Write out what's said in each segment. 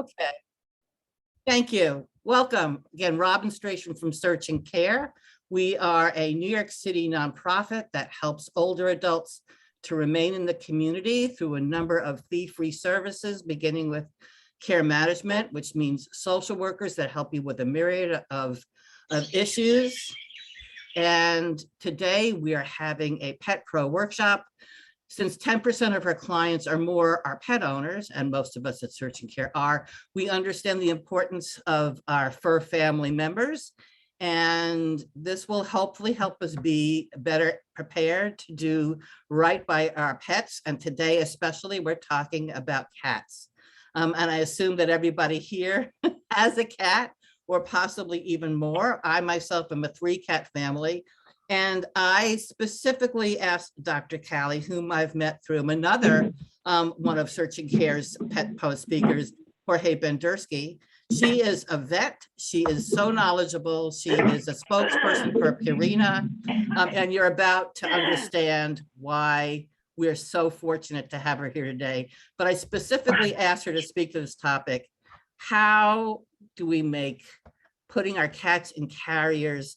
Okay, thank you. Welcome. Again, Robin Stration from Search and Care. We are a New York City nonprofit that helps older adults to remain in the community through a number of fee-free services, beginning with care management, which means social workers that help you with a myriad of issues. And today we are having a Pet Pro workshop. Since 10% of our clients or more are pet owners, and most of us at Search and Care are, we understand the importance of our fur family members. And this will hopefully help us be better prepared to do right by our pets. And today, especially, we're talking about cats. And I assume that everybody here has a cat or possibly even more. I myself am a 3-cat family. And I specifically asked Dr. Callie, whom I've met through another one of Search and Care's Pet Post speakers, Jorge Bendersky. She is a vet. She is so knowledgeable. She is a spokesperson for Purina. And you're about to understand why we're so fortunate to have her here today. But I specifically asked her to speak to this topic. How do we make putting our cats in carriers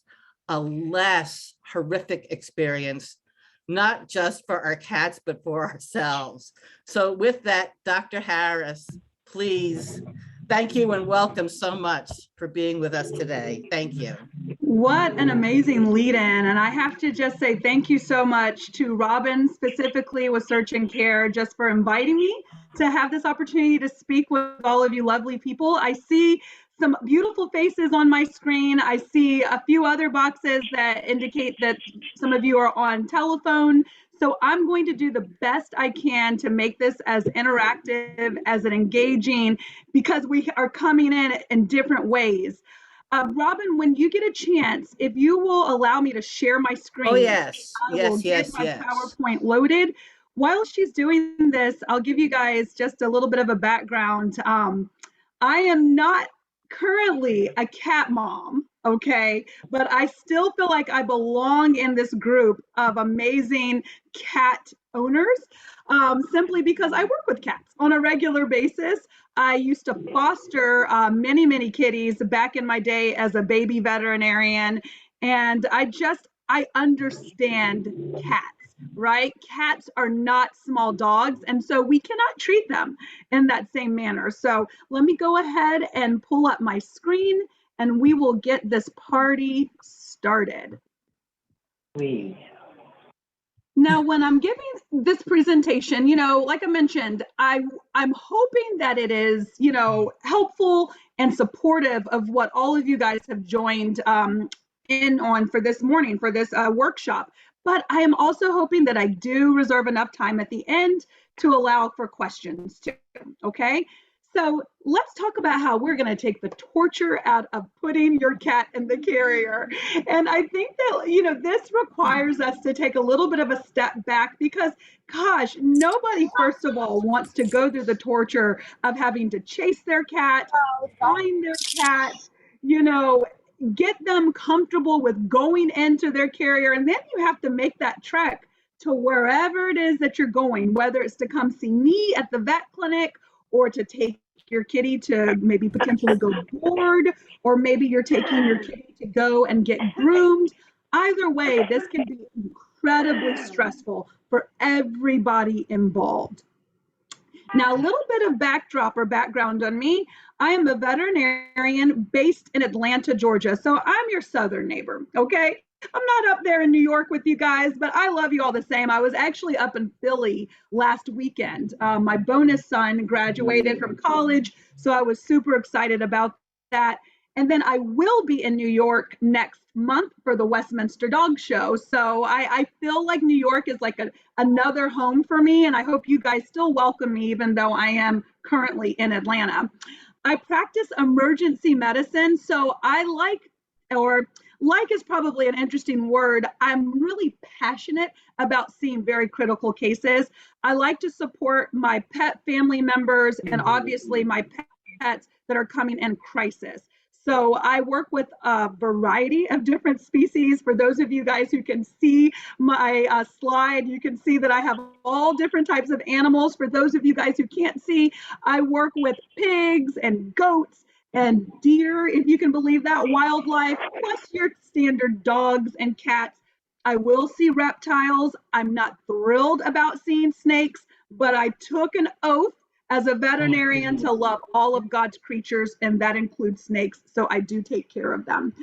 a less horrific experience, not just for our cats, but for ourselves? So with that, Dr. Harris, please, thank you and welcome so much for being with us today. Thank you. What an amazing lead in. And I have to just say thank you so much to Robin, specifically with Search and Care, just for inviting me to have this opportunity to speak with all of you lovely people. I see some beautiful faces on my screen. I see a few other boxes that indicate that some of you are on telephone. So I'm going to do the best I can to make this as interactive, as an engaging, because we are coming in different ways. Robin, when you get a chance, if you will allow me to share my screen, Oh, yes, I will get my yes. PowerPoint loaded. While she's doing this, I'll give you guys just a little bit of a background. I am not currently a cat mom, okay, but I still feel like I belong in this group of amazing cat owners, simply because I work with cats on a regular basis. I used to foster many kitties back in my day as a baby veterinarian, and I understand cats. Right? Cats are not small dogs, and so we cannot treat them in that same manner. So let me go ahead and pull up my screen and we will get this party started. Please. Now, when I'm giving this presentation, like I mentioned, I'm hoping that it is, helpful and supportive of what all of you guys have joined in on for this morning, for this workshop. But I am also hoping that I do reserve enough time at the end to allow for questions too, okay? So let's talk about how we're going to take the torture out of putting your cat in the carrier. And I think that, this requires us to take a little bit of a step back because, gosh, nobody, first of all, wants to go through the torture of having to chase their cat, find their cat, get them comfortable with going into their carrier. And then you have to make that trek to wherever it is that you're going, whether it's to come see me at the vet clinic or to take your kitty to maybe potentially go board, or maybe you're taking your kitty to go and get groomed. Either way, this can be incredibly stressful for everybody involved. Now, a little bit of backdrop or background on me. I am a veterinarian based in Atlanta, Georgia. So I'm your southern neighbor, okay? I'm not up there in New York with you guys, but I love you all the same. I was actually up in Philly last weekend. My bonus son graduated from college, so I was super excited about that. And then I will be in New York next month for the Westminster Dog Show. So I feel like New York is like another home for me, and I hope you guys still welcome me, even though I am currently in Atlanta. I practice emergency medicine, so I like is probably an interesting word. I'm really passionate about seeing very critical cases. I like to support my pet family members and obviously my pets that are coming in crisis. So I work with a variety of different species. For those of you guys who can see my slide, you can see that I have all different types of animals. For those of you guys who can't see, I work with pigs and goats and deer, if you can believe that, wildlife, plus your standard dogs and cats. I will see reptiles. I'm not thrilled about seeing snakes, but I took an oath as a veterinarian to love all of God's creatures, and that includes snakes. So I do take care of them.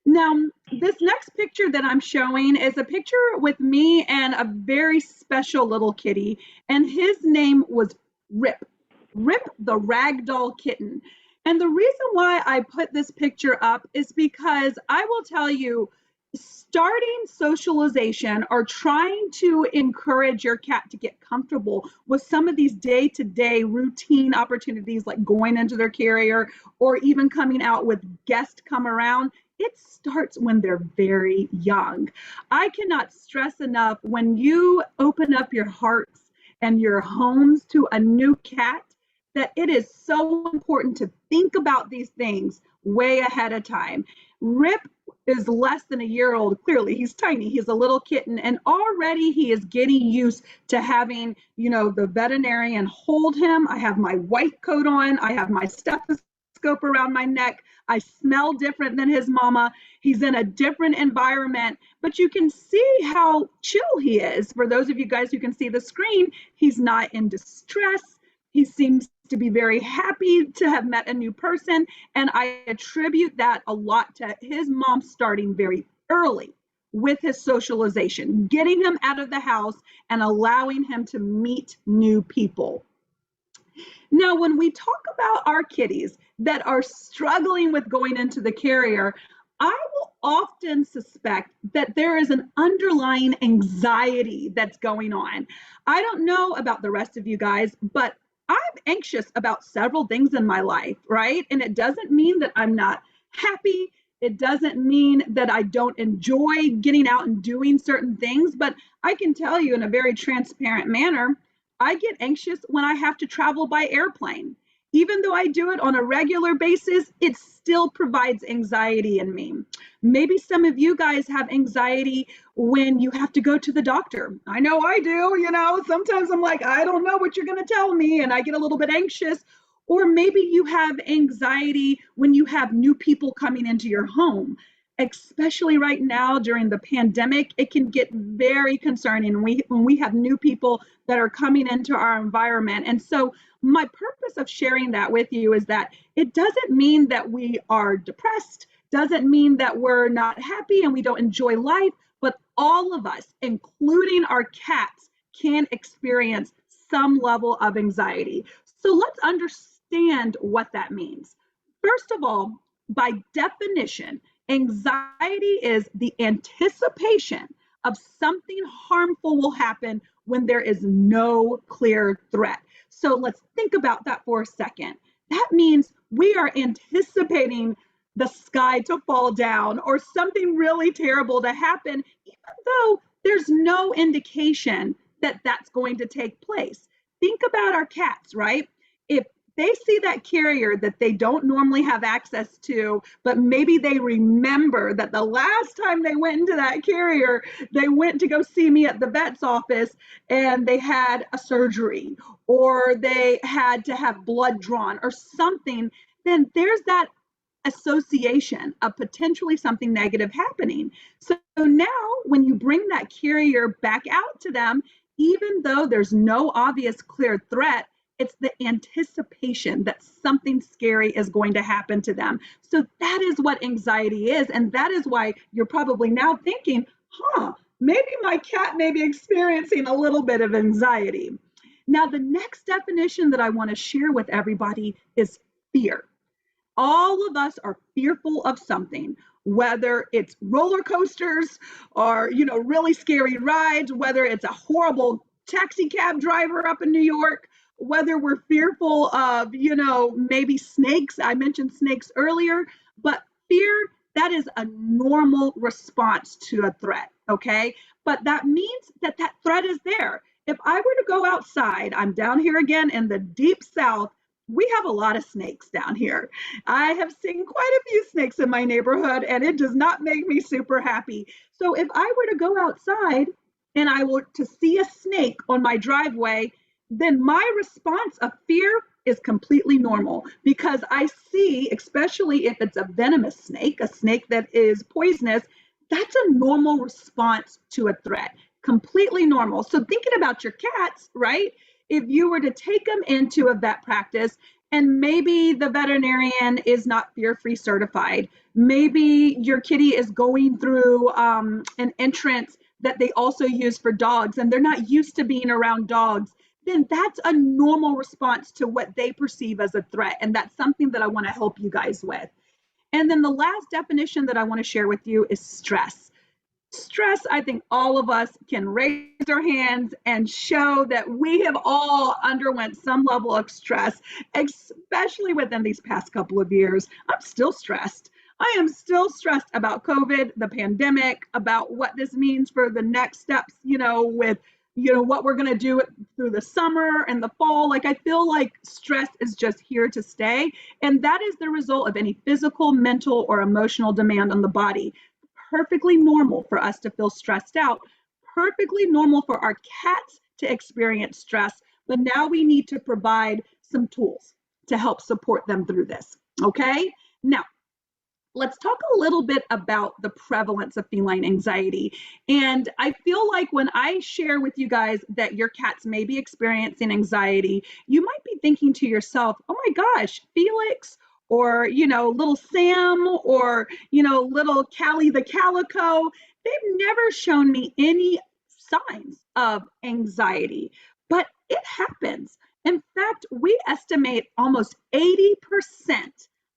Now, this next picture that I'm showing is a picture with me and a very special little kitty, and his name was Rip. Rip the ragdoll kitten. And the reason why I put this picture up is because I will tell you, starting socialization or trying to encourage your cat to get comfortable with some of these day-to-day routine opportunities like going into their carrier or even coming out with guests come around, it starts when they're very young. I cannot stress enough, when you open up your hearts and your homes to a new cat, that it is so important to think about these things way ahead of time. Rip is less than a year old. Clearly, he's tiny. He's a little kitten, and already he is getting used to having, the veterinarian hold him. I have my white coat on. I have my stethoscope around my neck. I smell different than his mama. He's in a different environment, but you can see how chill he is. For those of you guys who can see the screen, he's not in distress. He seems to be very happy to have met a new person. And I attribute that a lot to his mom starting very early with his socialization, getting him out of the house and allowing him to meet new people. Now, when we talk about our kitties that are struggling with going into the carrier, I will often suspect that there is an underlying anxiety that's going on. I don't know about the rest of you guys, but I'm anxious about several things in my life, right? And it doesn't mean that I'm not happy. It doesn't mean that I don't enjoy getting out and doing certain things, but I can tell you in a very transparent manner, I get anxious when I have to travel by airplane. Even though I do it on a regular basis, it still provides anxiety in me. Maybe some of you guys have anxiety when you have to go to the doctor. I know I do, sometimes I'm like, I don't know what you're going to tell me, and I get a little bit anxious. Or maybe you have anxiety when you have new people coming into your home. Especially right now during the pandemic, it can get very concerning when we have new people that are coming into our environment. And so my purpose of sharing that with you is that it doesn't mean that we are depressed, doesn't mean that we're not happy and we don't enjoy life, but all of us, including our cats, can experience some level of anxiety. So let's understand what that means. First of all, by definition, anxiety is the anticipation of something harmful will happen when there is no clear threat. So let's think about that for a second. That means we are anticipating the sky to fall down or something really terrible to happen, even though there's no indication that that's going to take place. Think about our cats, right? If they see that carrier that they don't normally have access to, but maybe they remember that the last time they went into that carrier, they went to go see me at the vet's office and they had a surgery or they had to have blood drawn or something, then there's that association of potentially something negative happening. So now when you bring that carrier back out to them, even though there's no obvious clear threat, it's the anticipation that something scary is going to happen to them. So that is what anxiety is. And that is why you're probably now thinking, maybe my cat may be experiencing a little bit of anxiety. Now, the next definition that I want to share with everybody is fear. All of us are fearful of something, whether it's roller coasters or, really scary rides, whether it's a horrible taxi cab driver up in New York, whether we're fearful of, maybe snakes. I mentioned snakes earlier, but fear, that is a normal response to a threat, okay? But that means that that threat is there. If I were to go outside, I'm down here again in the deep South, we have a lot of snakes down here. I have seen quite a few snakes in my neighborhood, and it does not make me super happy. So if I were to go outside and I were to see a snake on my driveway, then my response of fear is completely normal, because I see, especially if it's a venomous snake, a snake that is poisonous, that's a normal response to a threat. Completely normal. So thinking about your cats, right? If you were to take them into a vet practice and maybe the veterinarian is not fear-free certified, maybe your kitty is going through an entrance that they also use for dogs and they're not used to being around dogs, then that's a normal response to what they perceive as a threat. And that's something that I want to help you guys with. And then the last definition that I want to share with you is stress. Stress, I think all of us can raise our hands and show that we have all underwent some level of stress, especially within these past couple of years. I'm still stressed. I am still stressed about COVID, the pandemic, about what this means for the next steps, with what we're going to do through the summer and the fall. Like, I feel like stress is just here to stay, and that is the result of any physical, mental, or emotional demand on the body. Perfectly normal for us to feel stressed out, perfectly normal for our cats to experience stress, but now we need to provide some tools to help support them through this. Okay, now let's talk a little bit about the prevalence of feline anxiety. And I feel like when I share with you guys that your cats may be experiencing anxiety, you might be thinking to yourself, oh my gosh, Felix, or little Sam, or little Callie the calico, they've never shown me any signs of anxiety, but it happens. In fact, we estimate almost 80%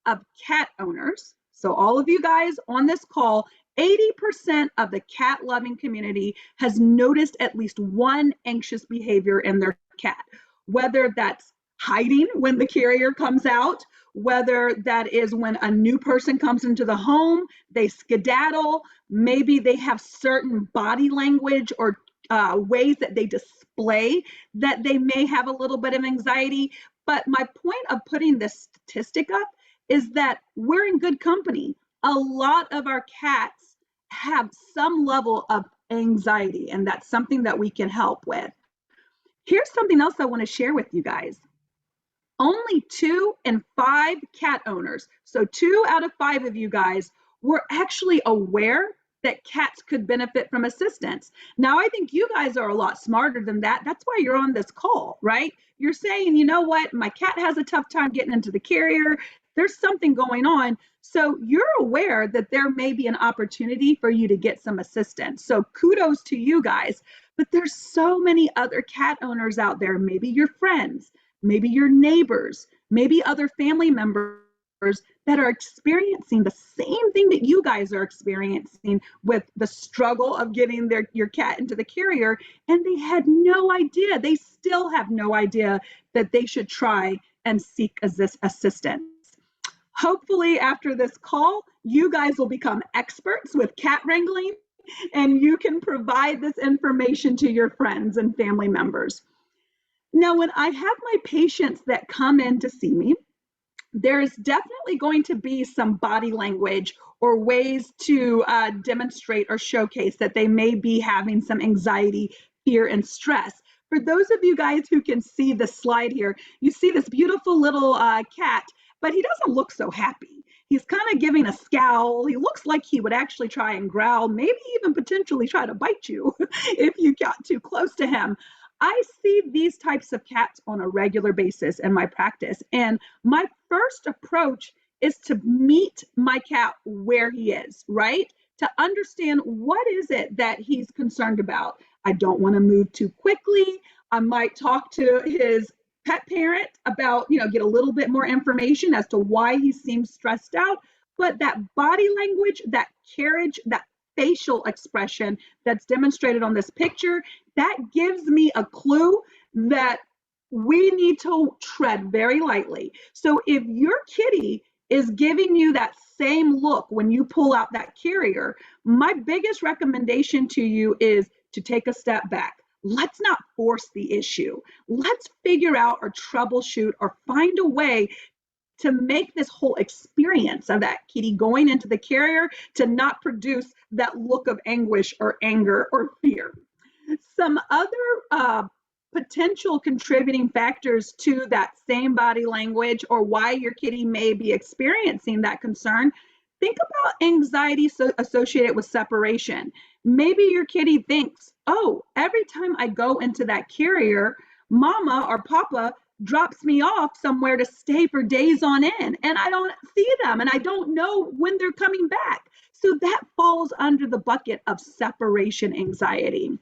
of cat owners, so all of you guys on this call, 80% of the cat loving community has noticed at least one anxious behavior in their cat, whether that's hiding when the carrier comes out, whether that is when a new person comes into the home, they skedaddle, maybe they have certain body language or ways that they display that they may have a little bit of anxiety. But my point of putting this statistic up is that we're in good company. A lot of our cats have some level of anxiety, and that's something that we can help with. Here's something else I want to share with you guys. Only 2 in 5 cat owners, so 2 out of 5 of you guys, were actually aware that cats could benefit from assistance. Now, I think you guys are a lot smarter than that. That's why you're on this call, right? You're saying, you know what, my cat has a tough time getting into the carrier. There's something going on. So you're aware that there may be an opportunity for you to get some assistance. So kudos to you guys. But there's so many other cat owners out there, maybe your friends, maybe your neighbors, maybe other family members that are experiencing the same thing that you guys are experiencing with the struggle of getting your cat into the carrier, and they had no idea. They still have no idea that they should try and seek assistance. Hopefully after this call, you guys will become experts with cat wrangling, and you can provide this information to your friends and family members. Now, when I have my patients that come in to see me, there's definitely going to be some body language or ways to demonstrate or showcase that they may be having some anxiety, fear, and stress. For those of you guys who can see the slide here, you see this beautiful little cat, but he doesn't look so happy. He's kind of giving a scowl. He looks like he would actually try and growl, maybe even potentially try to bite you if you got too close to him. I see these types of cats on a regular basis in my practice. And my first approach is to meet my cat where he is, right? To understand what is it that he's concerned about. I don't want to move too quickly. I might talk to his pet parent about, get a little bit more information as to why he seems stressed out. But that body language, that carriage, that facial expression that's demonstrated on this picture, that gives me a clue that we need to tread very lightly. So if your kitty is giving you that same look when you pull out that carrier, my biggest recommendation to you is to take a step back. let's not force the issue. Let's figure out or troubleshoot or find a way to make this whole experience of that kitty going into the carrier to not produce that look of anguish or anger or fear. Some other potential contributing factors to that same body language or why your kitty may be experiencing that concern. Think about anxiety associated with separation. Maybe your kitty thinks, oh, every time I go into that carrier, mama or papa drops me off somewhere to stay for days on end, and I don't see them and I don't know when they're coming back. So that falls under the bucket of separation anxiety.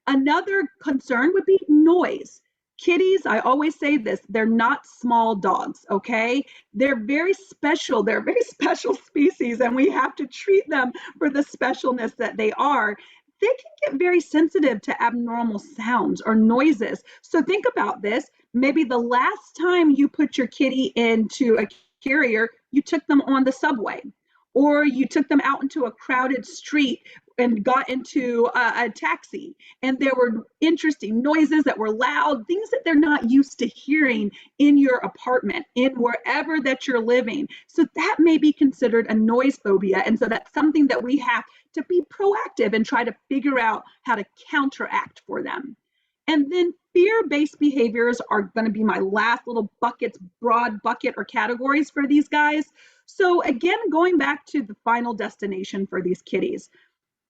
Another concern would be noise. Kitties, I always say this, they're not small dogs, okay? They're very special. They're a very special species, and we have to treat them for the specialness that they are. They can get very sensitive to abnormal sounds or noises. So think about this. Maybe the last time you put your kitty into a carrier, you took them on the subway, or you took them out into a crowded street and got into a taxi, and there were interesting noises that were loud, things that they're not used to hearing in your apartment, in wherever that you're living. So that may be considered a noise phobia. And so that's something that we have to be proactive and try to figure out how to counteract for them. And then fear-based behaviors are going to be my last little buckets, broad bucket or categories for these guys. So again, going back to the final destination for these kitties,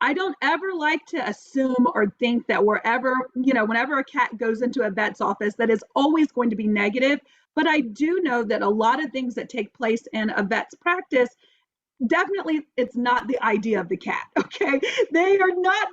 I don't ever like to assume or think that wherever, whenever a cat goes into a vet's office, that is always going to be negative. But I do know that a lot of things that take place in a vet's practice, definitely it's not the idea of the cat, okay? They are not,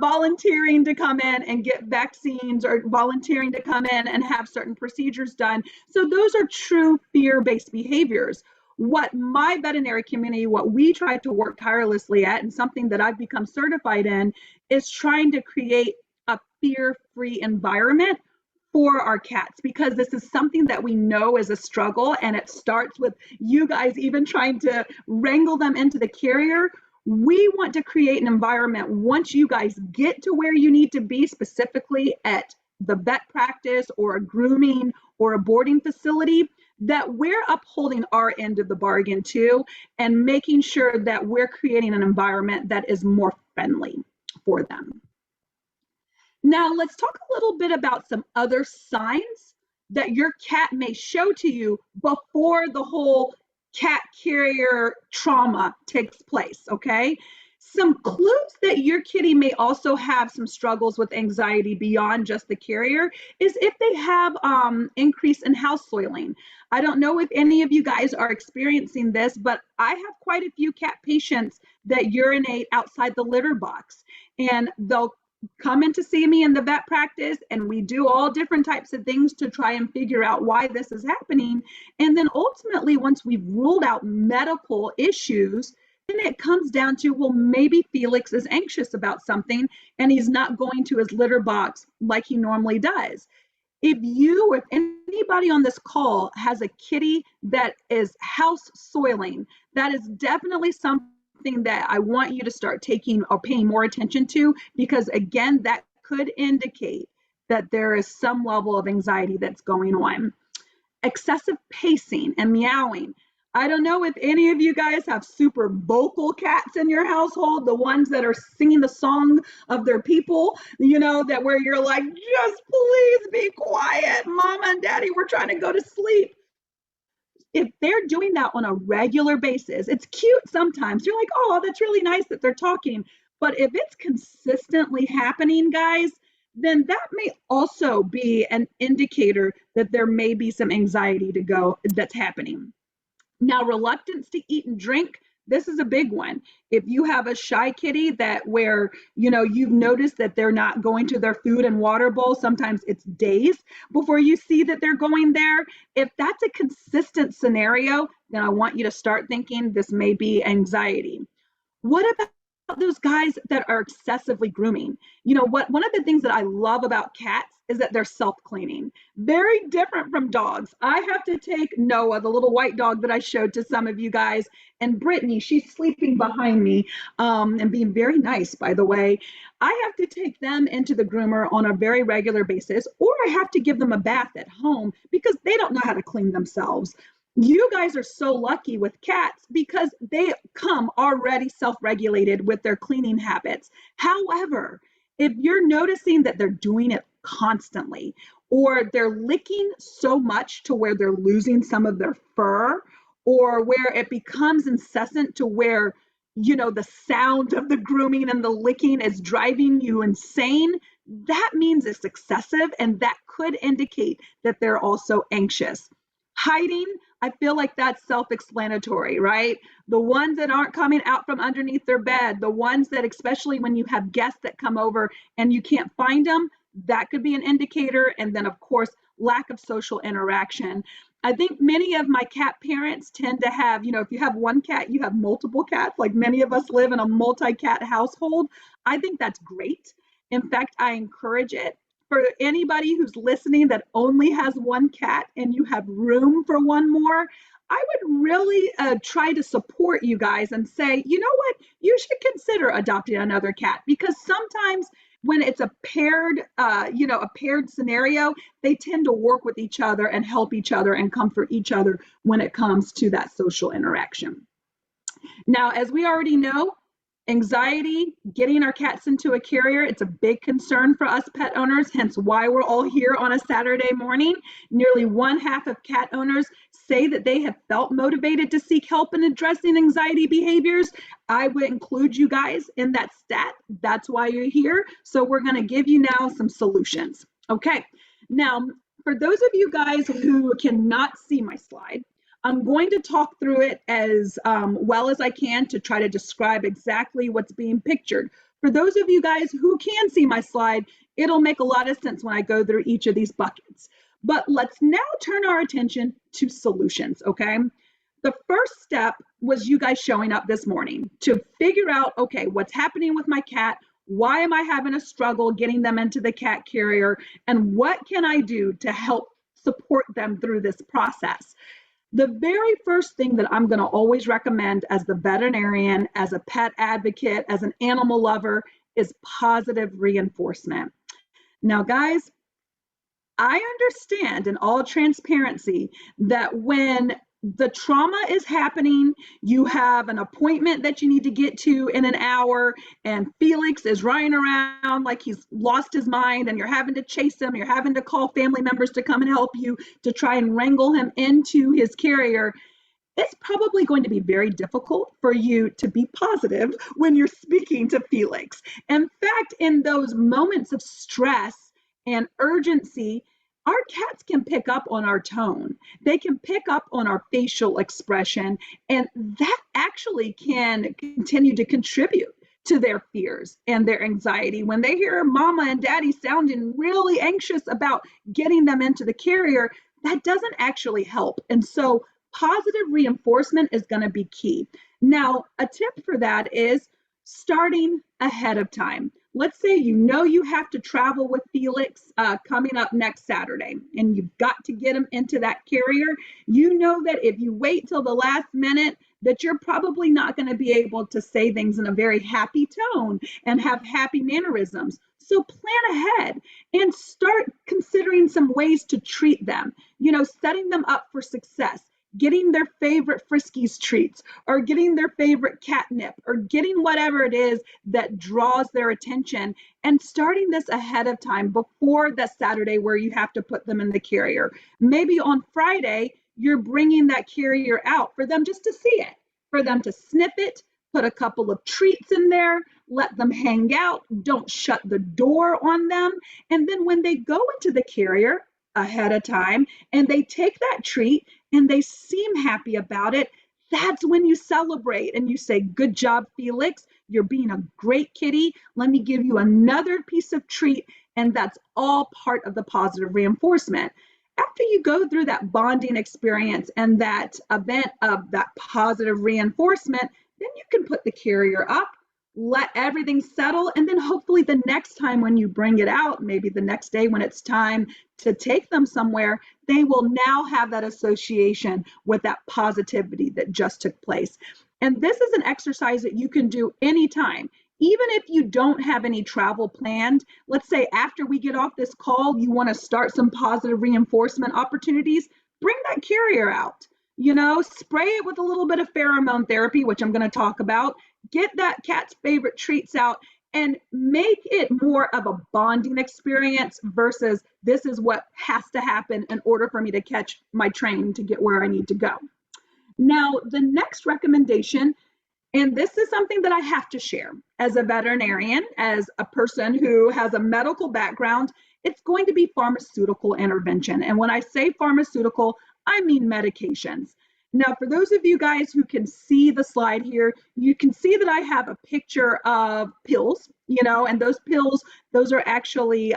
volunteering to come in and get vaccines or volunteering to come in and have certain procedures done. So those are true fear-based behaviors. What my veterinary community, what we try to work tirelessly at, and something that I've become certified in, is trying to create a fear-free environment for our cats, because this is something that we know is a struggle, and it starts with you guys even trying to wrangle them into the carrier. We want to create an environment once you guys get to where you need to be, specifically at the vet practice or a grooming or a boarding facility, that we're upholding our end of the bargain too, and making sure that we're creating an environment that is more friendly for them. Now, let's talk a little bit about some other signs that your cat may show to you before the whole cat carrier trauma takes place, okay? Some clues that your kitty may also have some struggles with anxiety beyond just the carrier is if they have increase in house soiling. I don't know if any of you guys are experiencing this, but I have quite a few cat patients that urinate outside the litter box, and they'll come in to see me in the vet practice, and we do all different types of things to try and figure out why this is happening. And then ultimately, once we've ruled out medical issues, then it comes down to, well, maybe Felix is anxious about something and he's not going to his litter box like he normally does. If anybody on this call has a kitty that is house soiling, that is definitely something that I want you to start taking or paying more attention to, because again, that could indicate that there is some level of anxiety that's going on. Excessive pacing and meowing. I don't know if any of you guys have super vocal cats in your household, the ones that are singing the song of their people, that where you're like, just please be quiet, mama and daddy, we're trying to go to sleep. If they're doing that on a regular basis, it's cute sometimes. You're like, oh, that's really nice that they're talking. But if it's consistently happening, guys, then that may also be an indicator that there may be some anxiety that's happening. Now, reluctance to eat and drink, this is a big one. If you have a shy kitty where you've noticed that they're not going to their food and water bowl, sometimes it's days before you see that they're going there. If that's a consistent scenario, then I want you to start thinking this may be anxiety. What about those guys that are excessively grooming? You know what? One of the things that I love about cats is that they're self-cleaning. Very different from dogs. I have to take Noah, the little white dog that I showed to some of you guys, and Brittany, she's sleeping behind me, and being very nice, by the way. I have to take them into the groomer on a very regular basis, or I have to give them a bath at home because they don't know how to clean themselves. You guys are so lucky with cats because they come already self-regulated with their cleaning habits. However, if you're noticing that they're doing it constantly, or they're licking so much to where they're losing some of their fur, or where it becomes incessant to where, you know, the sound of the grooming and the licking is driving you insane, that means it's excessive, and that could indicate that they're also anxious. Hiding, I feel like that's self-explanatory, right? The ones that aren't coming out from underneath their bed, the ones that, especially when you have guests that come over and you can't find them, that could be an indicator. And then, of course, lack of social interaction. I think many of my cat parents tend to have, you know, if you have one cat, you have multiple cats, like many of us live in a multi-cat household. I think that's great. In fact, I encourage it. For anybody who's listening that only has one cat and you have room for one more, I would really try to support you guys and say, you know what, you should consider adopting another cat, because sometimes when it's a paired, a paired scenario, they tend to work with each other and help each other and comfort each other when it comes to that social interaction. Now, as we already know, anxiety, getting our cats into a carrier, it's a big concern for us pet owners, hence why we're all here on a Saturday morning. Nearly one half of cat owners say that they have felt motivated to seek help in addressing anxiety behaviors. I would include you guys in that stat. That's why you're here. So we're going to give you now some solutions. Okay. Now, for those of you guys who cannot see my slide, I'm going to talk through it as well as I can to try to describe exactly what's being pictured. For those of you guys who can see my slide, it'll make a lot of sense when I go through each of these buckets. But let's now turn our attention to solutions, okay? The first step was you guys showing up this morning to figure out, okay, what's happening with my cat? Why am I having a struggle getting them into the cat carrier? And what can I do to help support them through this process? The very first thing that I'm going to always recommend as the veterinarian, as a pet advocate, as an animal lover, is positive reinforcement. Now, guys, I understand in all transparency that when the trauma is happening, you have an appointment that you need to get to in an hour, and Felix is running around like he's lost his mind, and you're having to chase him, you're having to call family members to come and help you to try and wrangle him into his carrier. It's probably going to be very difficult for you to be positive when you're speaking to Felix. In fact, in those moments of stress and urgency, our cats can pick up on our tone. They can pick up on our facial expression, and that actually can continue to contribute to their fears and their anxiety. When they hear mama and daddy sounding really anxious about getting them into the carrier, that doesn't actually help. And so positive reinforcement is going to be key. Now, a tip for that is starting ahead of time. Let's say you know you have to travel with Felix coming up next Saturday, and you've got to get him into that carrier. You know that if you wait till the last minute, that you're probably not going to be able to say things in a very happy tone and have happy mannerisms. So plan ahead and start considering some ways to treat them, you know, setting them up for success, getting their favorite Friskies treats, or getting their favorite catnip, or getting whatever it is that draws their attention, and starting this ahead of time before that Saturday where you have to put them in the carrier. Maybe on Friday, you're bringing that carrier out for them just to see it, for them to sniff it, put a couple of treats in there, let them hang out, don't shut the door on them. And then when they go into the carrier ahead of time and they take that treat and they seem happy about it, that's when you celebrate and you say, good job, Felix. You're being a great kitty. Let me give you another piece of treat. And that's all part of the positive reinforcement. After you go through that bonding experience and that event of that positive reinforcement, then you can put the carrier up, let everything settle, and then hopefully the next time when you bring it out, maybe the next day when it's time to take them somewhere, they will now have that association with that positivity that just took place. And this is an exercise that you can do anytime. Even if you don't have any travel planned, let's say after we get off this call, you want to start some positive reinforcement opportunities, bring that carrier out. Spray it with a little bit of pheromone therapy, which I'm going to talk about. Get that cat's favorite treats out and make it more of a bonding experience versus this is what has to happen in order for me to catch my train to get where I need to go. Now, the next recommendation, and this is something that I have to share as a veterinarian, as a person who has a medical background, it's going to be pharmaceutical intervention. And when I say pharmaceutical, I mean medications. Now, for those of you guys who can see the slide here, you can see that I have a picture of pills, and those pills, those are actually,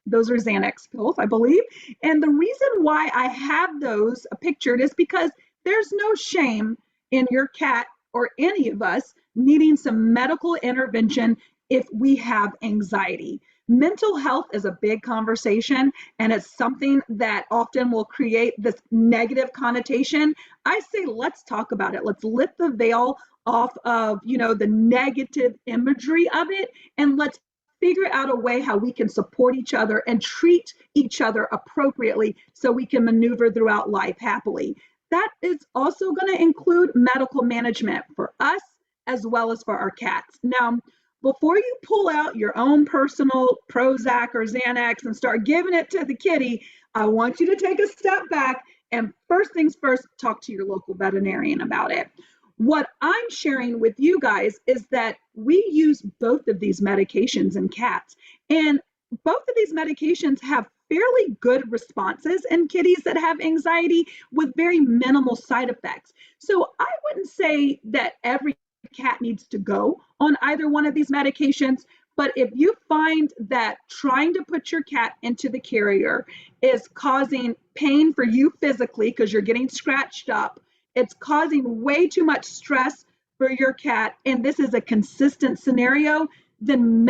those are Xanax pills, I believe. And the reason why I have those pictured is because there's no shame in your cat or any of us needing some medical intervention if we have anxiety. Mental health is a big conversation, and it's something that often will create this negative connotation. I say, let's talk about it. Let's lift the veil off of, the negative imagery of it, and let's figure out a way how we can support each other and treat each other appropriately so we can maneuver throughout life happily. That is also going to include medical management for us as well as for our cats. Now, before you pull out your own personal Prozac or Xanax and start giving it to the kitty, I want you to take a step back and first things first, talk to your local veterinarian about it. What I'm sharing with you guys is that we use both of these medications in cats, and both of these medications have fairly good responses in kitties that have anxiety with very minimal side effects. So I wouldn't say that every cat needs to go on either one of these medications, but if you find that trying to put your cat into the carrier is causing pain for you physically because you're getting scratched up, it's causing way too much stress for your cat, and this is a consistent scenario, then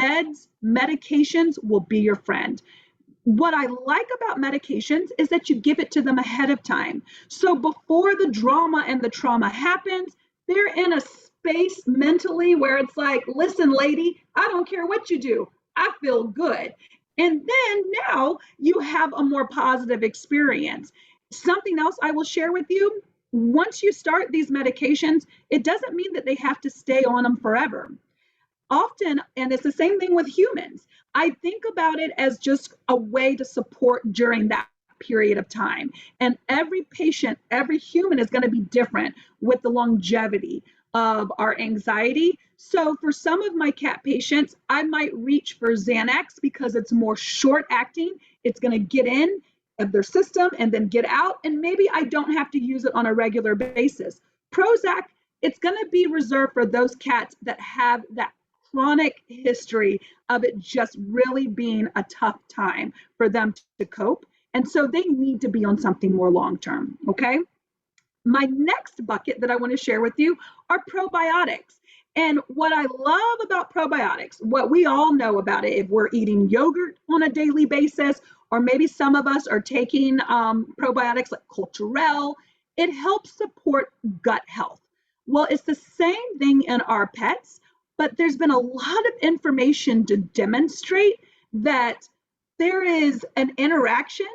medications will be your friend. What I like about medications is that you give it to them ahead of time. So before the drama and the trauma happens, they're in a space mentally where it's like, listen, lady, I don't care what you do. I feel good. And then now you have a more positive experience. Something else I will share with you, once you start these medications, it doesn't mean that they have to stay on them forever. Often, and it's the same thing with humans, I think about it as just a way to support during that period of time. And every patient, every human is going to be different with the longevity of our anxiety. So for some of my cat patients, I might reach for Xanax because it's more short acting. It's going to get in of their system and then get out. And maybe I don't have to use it on a regular basis. Prozac, it's going to be reserved for those cats that have that chronic history of it just really being a tough time for them to cope. And so they need to be on something more long-term, okay? My next bucket that I want to share with you are probiotics. And what I love about probiotics, what we all know about it, if we're eating yogurt on a daily basis, or maybe some of us are taking probiotics like Culturelle, it helps support gut health. Well, it's the same thing in our pets, but there's been a lot of information to demonstrate that there is an interaction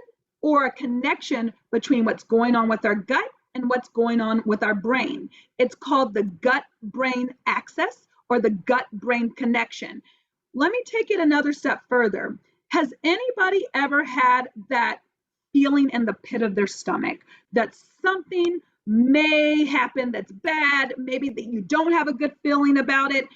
or a connection between what's going on with our gut and what's going on with our brain. It's called the gut-brain axis or the gut-brain connection. Let me take it another step further. Has anybody ever had that feeling in the pit of their stomach that something may happen that's bad, maybe that you don't have a good feeling about it?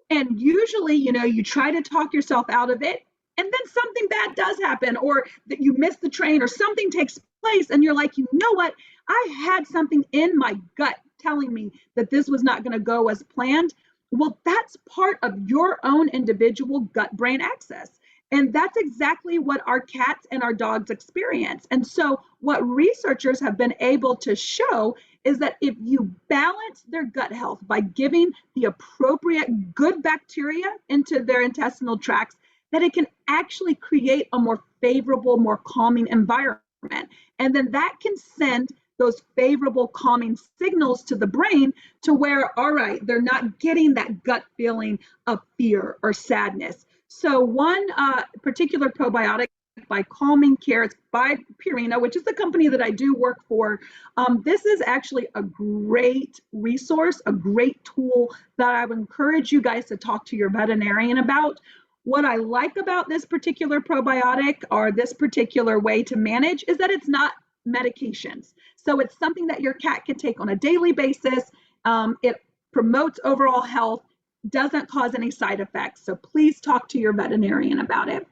And usually, you try to talk yourself out of it, and then something bad does happen, or that you miss the train or something takes place, and you're like, you know what? I had something in my gut telling me that this was not going to go as planned. Well, that's part of your own individual gut-brain axis. And that's exactly what our cats and our dogs experience. And so what researchers have been able to show is that if you balance their gut health by giving the appropriate good bacteria into their intestinal tracts, that it can actually create a more favorable, more calming environment. And then that can send those favorable calming signals to the brain to where, all right, they're not getting that gut feeling of fear or sadness. So one particular probiotic by Calming Care, it's by Purina, which is the company that I do work for. This is actually a great resource, a great tool that I would encourage you guys to talk to your veterinarian about. What I like about this particular probiotic or this particular way to manage is that it's not medications. So it's something that your cat can take on a daily basis. It promotes overall health, doesn't cause any side effects. So please talk to your veterinarian about it.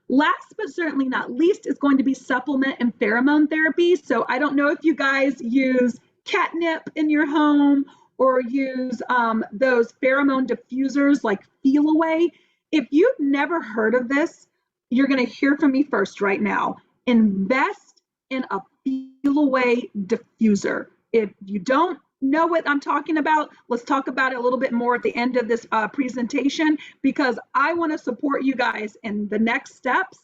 Last but certainly not least is going to be supplement and pheromone therapy. So I don't know if you guys use catnip in your home or use those pheromone diffusers like Feel Away. If you've never heard of this, you're going to hear from me first right now. Invest in a Feel Away diffuser. If you don't know what I'm talking about, let's talk about it a little bit more at the end of this presentation, because I want to support you guys in the next steps.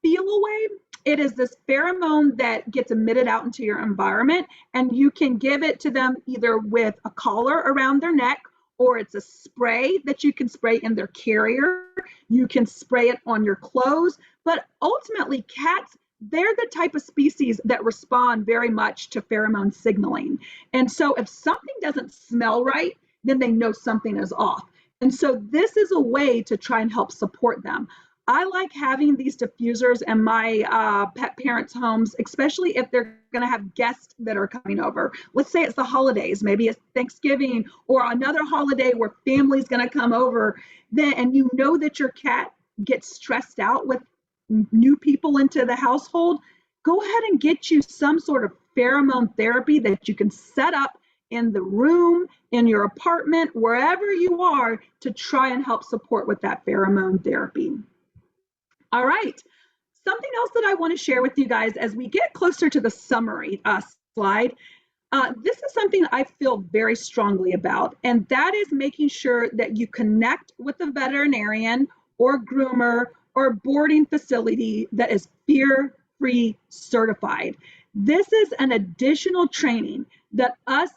Feel Away, it is this pheromone that gets emitted out into your environment, and you can give it to them either with a collar around their neck, or it's a spray that you can spray in their carrier. You can spray it on your clothes, but ultimately cats, they're the type of species that respond very much to pheromone signaling. And so if something doesn't smell right, then they know something is off. And so this is a way to try and help support them. I like having these diffusers in my pet parents' homes, especially if they're going to have guests that are coming over. Let's say it's the holidays, maybe it's Thanksgiving or another holiday where family's going to come over. Then, and you know that your cat gets stressed out with new people into the household, go ahead and get you some sort of pheromone therapy that you can set up in the room, in your apartment, wherever you are, to try and help support with that pheromone therapy. All right, something else that I want to share with you guys as we get closer to the summary slide. This is something I feel very strongly about, and that is making sure that you connect with a veterinarian or groomer or boarding facility that is fear-free certified. This is an additional training that us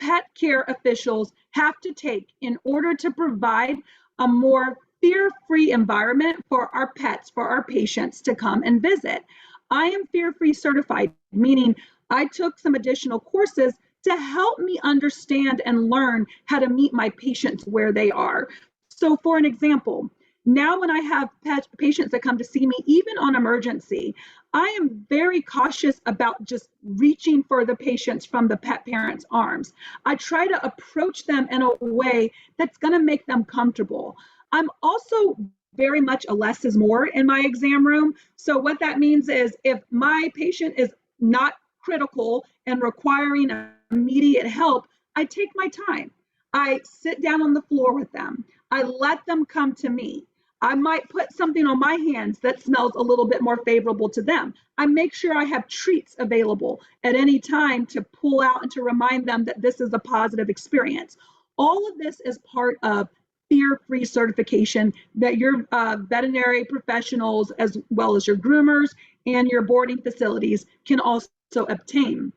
pet care officials have to take in order to provide a more fear-free environment for our pets, for our patients to come and visit. I am fear-free certified, meaning I took some additional courses to help me understand and learn how to meet my patients where they are. So for an example, now when I have patients that come to see me, even on emergency, I am very cautious about just reaching for the patients from the pet parents' arms. I try to approach them in a way that's going to make them comfortable. I'm also very much a less is more in my exam room. So what that means is if my patient is not critical and requiring immediate help, I take my time. I sit down on the floor with them. I let them come to me. I might put something on my hands that smells a little bit more favorable to them. I make sure I have treats available at any time to pull out and to remind them that this is a positive experience. All of this is part of fear-free certification that your veterinary professionals, as well as your groomers and your boarding facilities, can also obtain.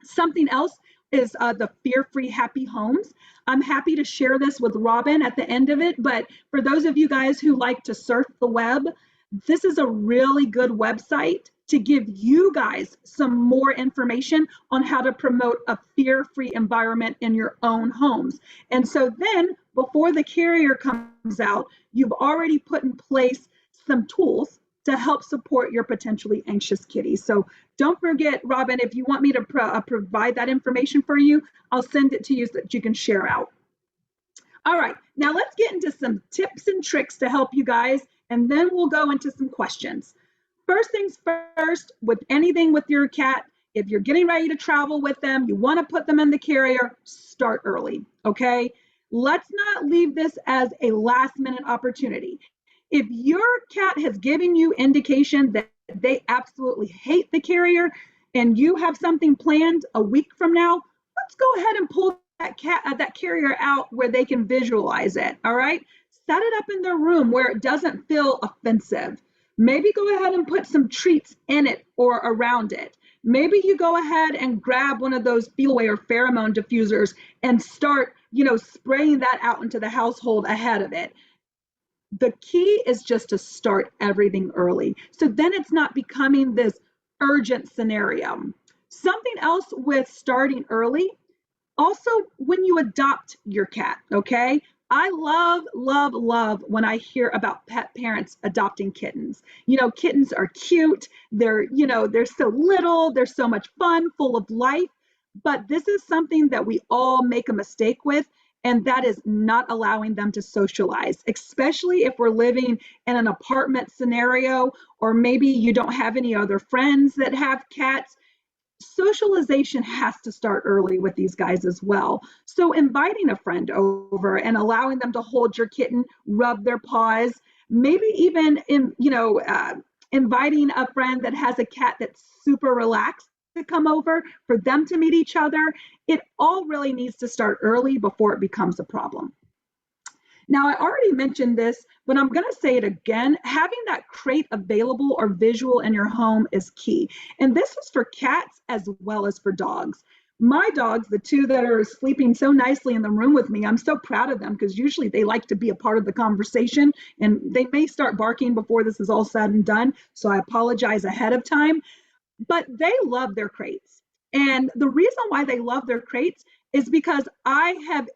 Something else is the fear-free happy homes. I'm happy to share this with Robin at the end of it, but for those of you guys who like to surf the web, this is a really good website to give you guys some more information on how to promote a fear-free environment in your own homes. And so then before the carrier comes out, you've already put in place some tools to help support your potentially anxious kitty. So don't forget, Robin, if you want me to provide that information for you, I'll send it to you so that you can share out. All right, now let's get into some tips and tricks to help you guys, and then we'll go into some questions. First things first, with anything with your cat, if you're getting ready to travel with them, you want to put them in the carrier, start early, okay? Let's not leave this as a last minute opportunity. If your cat has given you indication that they absolutely hate the carrier and you have something planned a week from now, let's go ahead and pull that carrier out where they can visualize it. All right. Set it up in their room where it doesn't feel offensive. Maybe go ahead and put some treats in it or around it. Maybe you go ahead and grab one of those feel away or pheromone diffusers and start, spraying that out into the household ahead of it. The key is just to start everything early. So then it's not becoming this urgent scenario. Something else with starting early, also when you adopt your cat, okay? I love when I hear about pet parents adopting kittens. Kittens are cute. They're so little, they're so much fun, full of life. But this is something that we all make a mistake with, and that is not allowing them to socialize, especially if we're living in an apartment scenario, or maybe you don't have any other friends that have cats. Socialization has to start early with these guys as well. So inviting a friend over and allowing them to hold your kitten, rub their paws, maybe even inviting a friend that has a cat that's super relaxed to come over for them to meet each other. It all really needs to start early before it becomes a problem. Now, I already mentioned this, but I'm going to say it again. Having that crate available or visual in your home is key. And this is for cats as well as for dogs. My dogs, the two that are sleeping so nicely in the room with me, I'm so proud of them because usually they like to be a part of the conversation, and they may start barking before this is all said and done. So I apologize ahead of time, but they love their crates. And the reason why they love their crates is because I have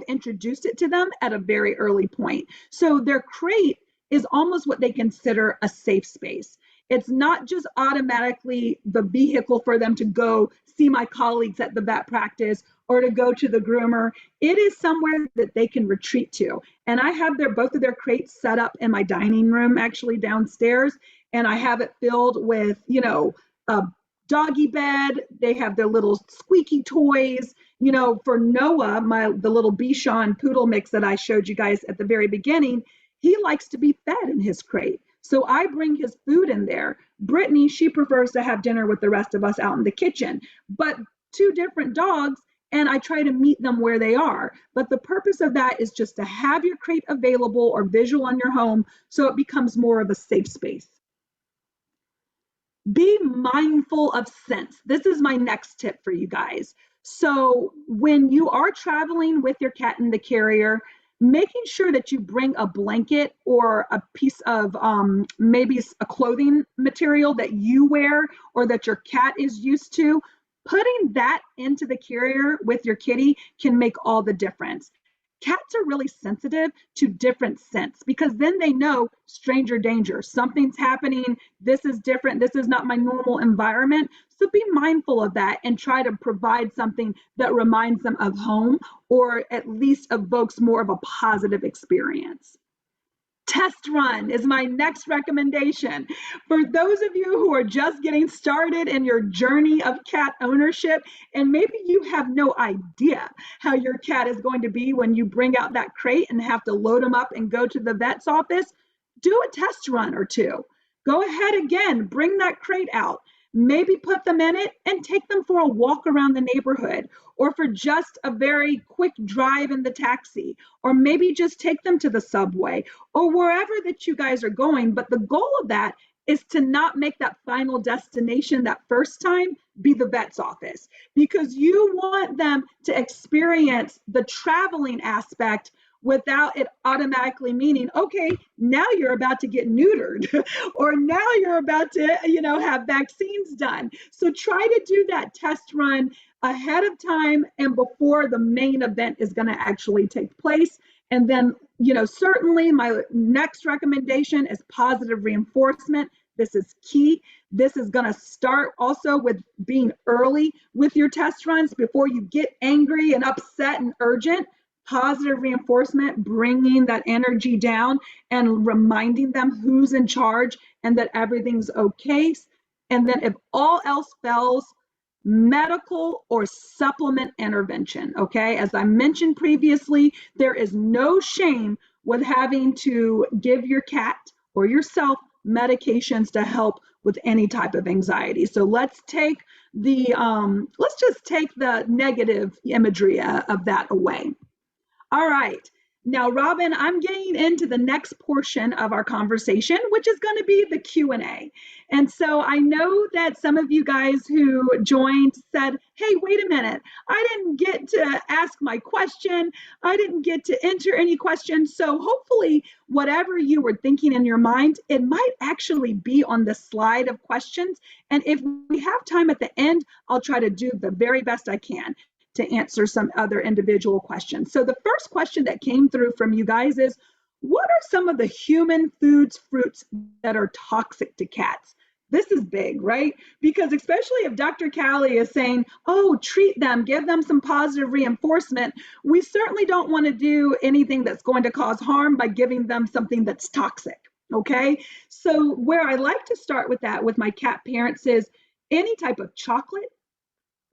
introduced it to them at a very early point. So their crate is almost what they consider a safe space. It's not just automatically the vehicle for them to go see my colleagues at the vet practice or to go to the groomer. It is somewhere that they can retreat to. And I have both of their crates set up in my dining room, actually downstairs, and I have it filled with, a doggy bed. They have their little squeaky toys. For Noah, the little Bichon poodle mix that I showed you guys at the very beginning, he likes to be fed in his crate. So I bring his food in there. Brittany, she prefers to have dinner with the rest of us out in the kitchen. But two different dogs, and I try to meet them where they are. But the purpose of that is just to have your crate available or visual on your home so it becomes more of a safe space. Be mindful of scents. This is my next tip for you guys. So when you are traveling with your cat in the carrier, making sure that you bring a blanket or a piece of maybe a clothing material that you wear or that your cat is used to, putting that into the carrier with your kitty can make all the difference. Cats are really sensitive to different scents because then they know stranger danger. Something's happening. This is different. This is not my normal environment. So be mindful of that and try to provide something that reminds them of home or at least evokes more of a positive experience. Test run is my next recommendation. For those of you who are just getting started in your journey of cat ownership, and maybe you have no idea how your cat is going to be when you bring out that crate and have to load them up and go to the vet's office, do a test run or two. Go ahead again, bring that crate out. Maybe put them in it and take them for a walk around the neighborhood, or for just a very quick drive in the taxi, or maybe just take them to the subway or wherever that you guys are going. But the goal of that is to not make that final destination that first time be the vet's office, because you want them to experience the traveling aspect without it automatically meaning, okay, now you're about to get neutered or now you're about to, have vaccines done. So try to do that test run ahead of time and before the main event is going to actually take place. And then, certainly my next recommendation is positive reinforcement. This is key. This is going to start also with being early with your test runs before you get angry and upset and urgent. Positive reinforcement, bringing that energy down and reminding them who's in charge and that everything's okay. And then if all else fails, medical or supplement intervention, okay? As I mentioned previously, there is no shame with having to give your cat or yourself medications to help with any type of anxiety. So let's just take the negative imagery of that away. All right. Now, Robin, I'm getting into the next portion of our conversation, which is going to be the Q&A. And so I know that some of you guys who joined said, hey, wait a minute, I didn't get to ask my question. I didn't get to enter any questions. So hopefully whatever you were thinking in your mind, it might actually be on the slide of questions. And if we have time at the end, I'll try to do the very best I can to answer some other individual questions. So the first question that came through from you guys is, what are some of the human foods, fruits that are toxic to cats? This is big, right? Because especially if Dr. Callie is saying, oh, treat them, give them some positive reinforcement, we certainly don't want to do anything that's going to cause harm by giving them something that's toxic, okay? So where I like to start with that with my cat parents is any type of chocolate,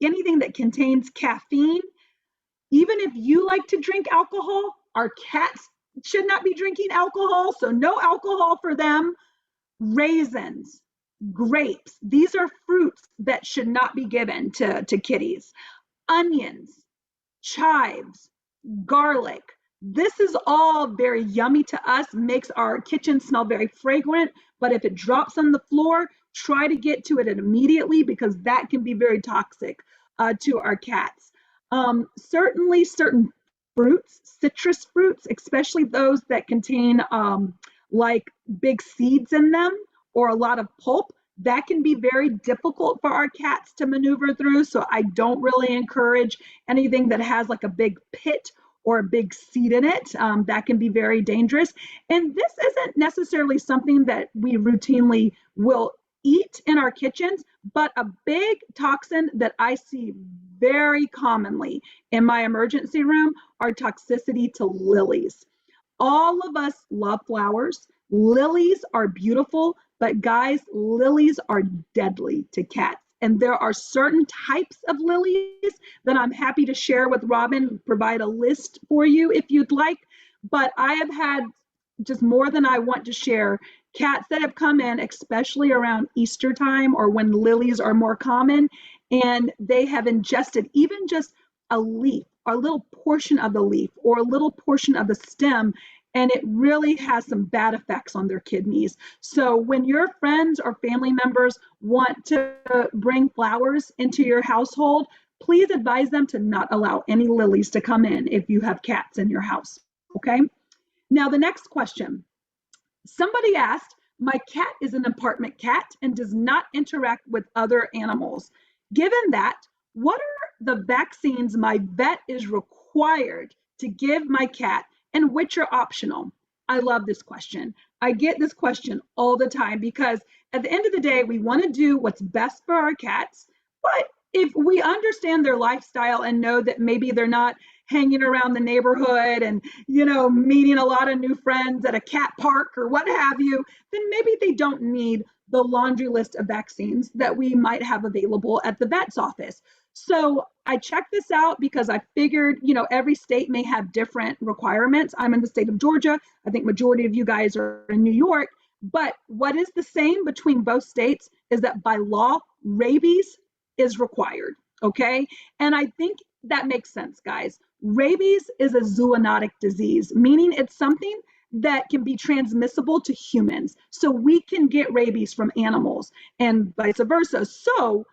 anything that contains caffeine. Even if you like to drink alcohol, our cats should not be drinking alcohol, so no alcohol for them. Raisins, grapes, these are fruits that should not be given to kitties. Onions, chives, garlic. This is all very yummy to us, makes our kitchen smell very fragrant, but if it drops on the floor, try to get to it immediately because that can be very toxic to our cats. Certainly certain fruits, citrus fruits, especially those that contain like big seeds in them or a lot of pulp, that can be very difficult for our cats to maneuver through. So I don't really encourage anything that has like a big pit or a big seed in it. That can be very dangerous. And this isn't necessarily something that we routinely will eat in our kitchens, but a big toxin that I see very commonly in my emergency room are toxicity to lilies. All of us love flowers. Lilies are beautiful, but guys, lilies are deadly to cats. And there are certain types of lilies that I'm happy to share with Robin, provide a list for you if you'd like. But I have had just more than I want to share cats that have come in, especially around Easter time or when lilies are more common, and they have ingested even just a leaf, or a little portion of the leaf, or a little portion of the stem, and it really has some bad effects on their kidneys. So when your friends or family members want to bring flowers into your household, please advise them to not allow any lilies to come in if you have cats in your house, okay? Now the next question. Somebody asked, my cat is an apartment cat and does not interact with other animals. Given that, what are the vaccines my vet is required to give my cat and which are optional? I love this question. I get this question all the time because at the end of the day, we want to do what's best for our cats, but if we understand their lifestyle and know that maybe they're not hanging around the neighborhood and, you know, meeting a lot of new friends at a cat park or what have you, then maybe they don't need the laundry list of vaccines that we might have available at the vet's office. So I checked this out because I figured, you know, every state may have different requirements. I'm in the state of Georgia. I think majority of you guys are in New York. But what is the same between both states is that by law, rabies is required, okay? And I think that makes sense, guys. Rabies is a zoonotic disease, meaning it's something that can be transmissible to humans. So we can get rabies from animals and vice versa. So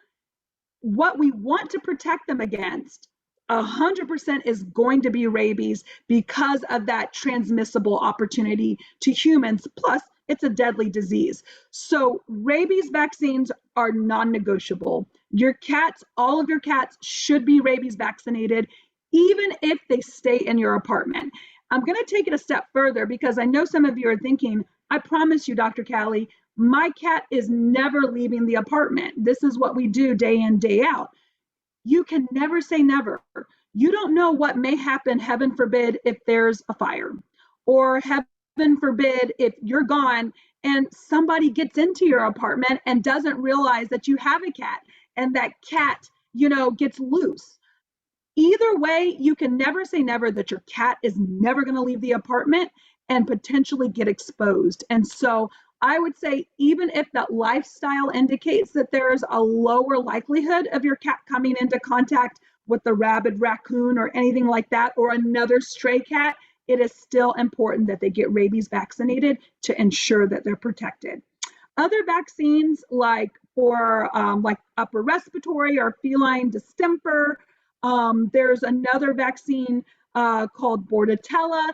what we want to protect them against 100% is going to be rabies because of that transmissible opportunity to humans. Plus, it's a deadly disease. So rabies vaccines are non-negotiable. Your cats, all of your cats should be rabies vaccinated, even if they stay in your apartment. I'm going to take it a step further because I know some of you are thinking, I promise you, Dr. Callie, my cat is never leaving the apartment. This is what we do day in, day out. You can never say never. You don't know what may happen, heaven forbid, if there's a fire, or heaven forbid if you're gone and somebody gets into your apartment and doesn't realize that you have a cat and that cat, you know, gets loose. Either way, you can never say never that your cat is never going to leave the apartment. and potentially get exposed. And so I would say, even if that lifestyle indicates that there is a lower likelihood of your cat coming into contact with the rabid raccoon or anything like that, or another stray cat, it is still important that they get rabies vaccinated to ensure that they're protected. Other vaccines, like for like upper respiratory or feline distemper, there's another vaccine called Bordetella.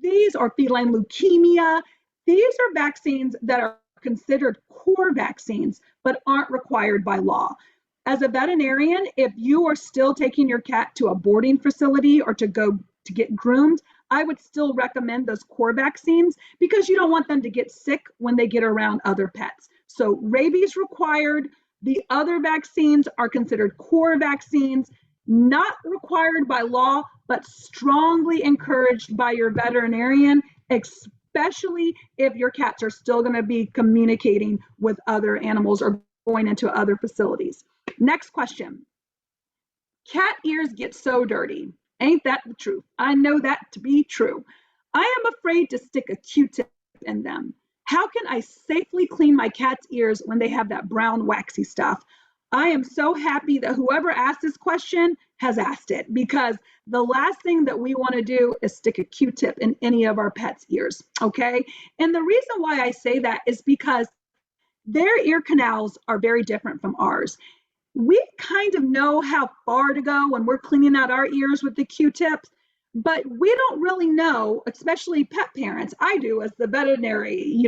These are feline leukemia. These are vaccines that are considered core vaccines, but aren't required by law. As a veterinarian, if you are still taking your cat to a boarding facility or to go to get groomed, I would still recommend those core vaccines because you don't want them to get sick when they get around other pets. So rabies required. The other vaccines are considered core vaccines, not required by law, but strongly encouraged by your veterinarian, especially if your cats are still going to be communicating with other animals or going into other facilities. Next question. Cat ears get so dirty. Ain't that the truth? I know that to be true. I am afraid to stick a Q-tip in them. How can I safely clean my cat's ears when they have that brown waxy stuff? I am so happy that whoever asked this question has asked it, because the last thing that we want to do is stick a Q-tip in any of our pets' ears, okay? And the reason why I say that is because their ear canals are very different from ours. We kind of know how far to go when we're cleaning out our ears with the Q-tips, but we don't really know, especially pet parents. I do as the veterinary,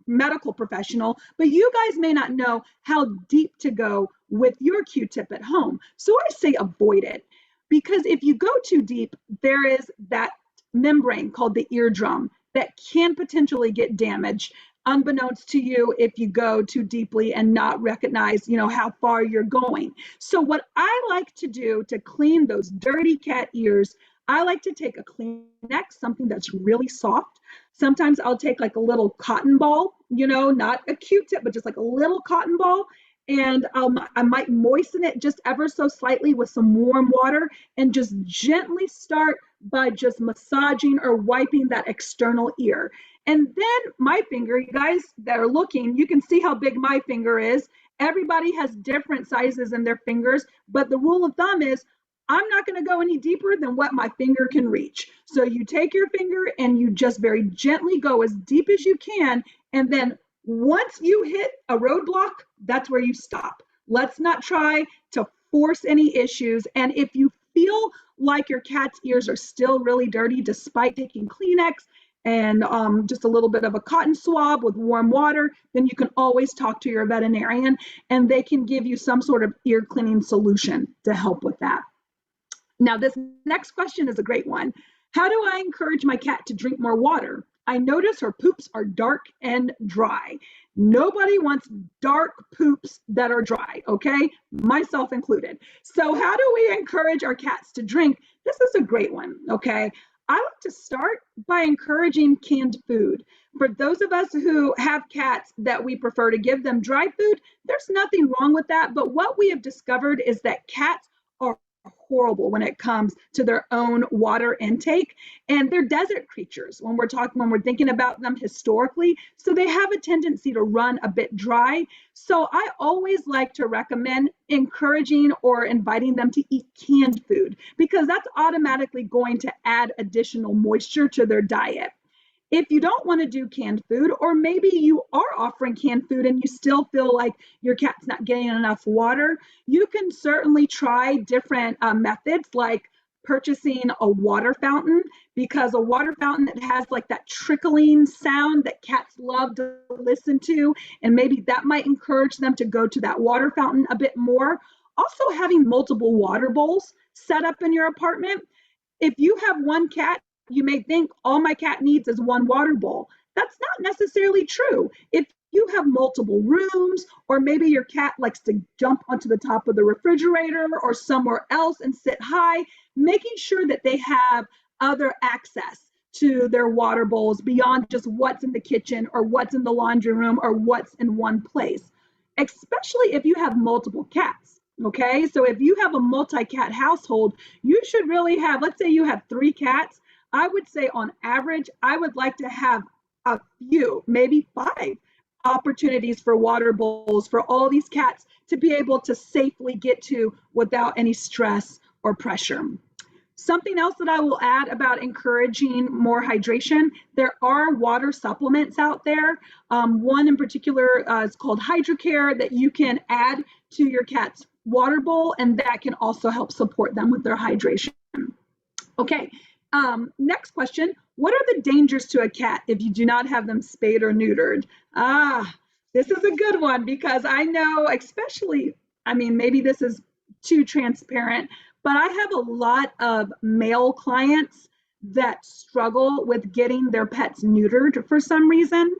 medical professional, but you guys may not know how deep to go with your Q-tip at home. So I say avoid it, because if you go too deep, there is that membrane called the eardrum that can potentially get damaged, unbeknownst to you, if you go too deeply and not recognize, how far you're going. So what I like to do to clean those dirty cat ears, I like to take a Kleenex, something that's really soft. Sometimes I'll take like a little cotton ball, not a Q-tip, but just like a little cotton ball. And I might moisten it just ever so slightly with some warm water and just gently start by just massaging or wiping that external ear. And then my finger, you guys that are looking, you can see how big my finger is. Everybody has different sizes in their fingers, but the rule of thumb is I'm not going to go any deeper than what my finger can reach. So you take your finger and you just very gently go as deep as you can. And then once you hit a roadblock, that's where you stop. Let's not try to force any issues. And if you feel like your cat's ears are still really dirty, despite taking Kleenex and just a little bit of a cotton swab with warm water, then you can always talk to your veterinarian and they can give you some sort of ear cleaning solution to help with that. Now, this next question is a great one. How do I encourage my cat to drink more water? I notice her poops are dark and dry. Nobody wants dark poops that are dry, okay? Myself included. So how do we encourage our cats to drink? This is a great one, okay? I like to start by encouraging canned food. For those of us who have cats that we prefer to give them dry food, there's nothing wrong with that. But what we have discovered is that cats are horrible when it comes to their own water intake, and they're desert creatures when we're thinking about them historically, so they have a tendency to run a bit dry. So I always like to recommend encouraging or inviting them to eat canned food, because that's automatically going to add additional moisture to their diet. If you don't want to do canned food, or maybe you are offering canned food and you still feel like your cat's not getting enough water, you can certainly try different methods, like purchasing a water fountain, because a water fountain that has like that trickling sound that cats love to listen to, and maybe that might encourage them to go to that water fountain a bit more. Also, having multiple water bowls set up in your apartment. If you have one cat, you may think all my cat needs is one water bowl. That's not necessarily true. If you have multiple rooms, or maybe your cat likes to jump onto the top of the refrigerator or somewhere else and sit high, making sure that they have other access to their water bowls beyond just what's in the kitchen or what's in the laundry room or what's in one place, especially if you have multiple cats. Okay, so if you have a multi-cat household, you should really have, let's say you have 3 cats, I would say on average, I would like to have a few, maybe 5 opportunities for water bowls for all these cats to be able to safely get to without any stress or pressure. Something else that I will add about encouraging more hydration, there are water supplements out there. One in particular is called HydroCare that you can add to your cat's water bowl, and that can also help support them with their hydration. Okay, next question. What are the dangers to a cat if you do not have them spayed or neutered? This is a good one because I know, especially, I mean, maybe this is too transparent, but I have a lot of male clients that struggle with getting their pets neutered for some reason.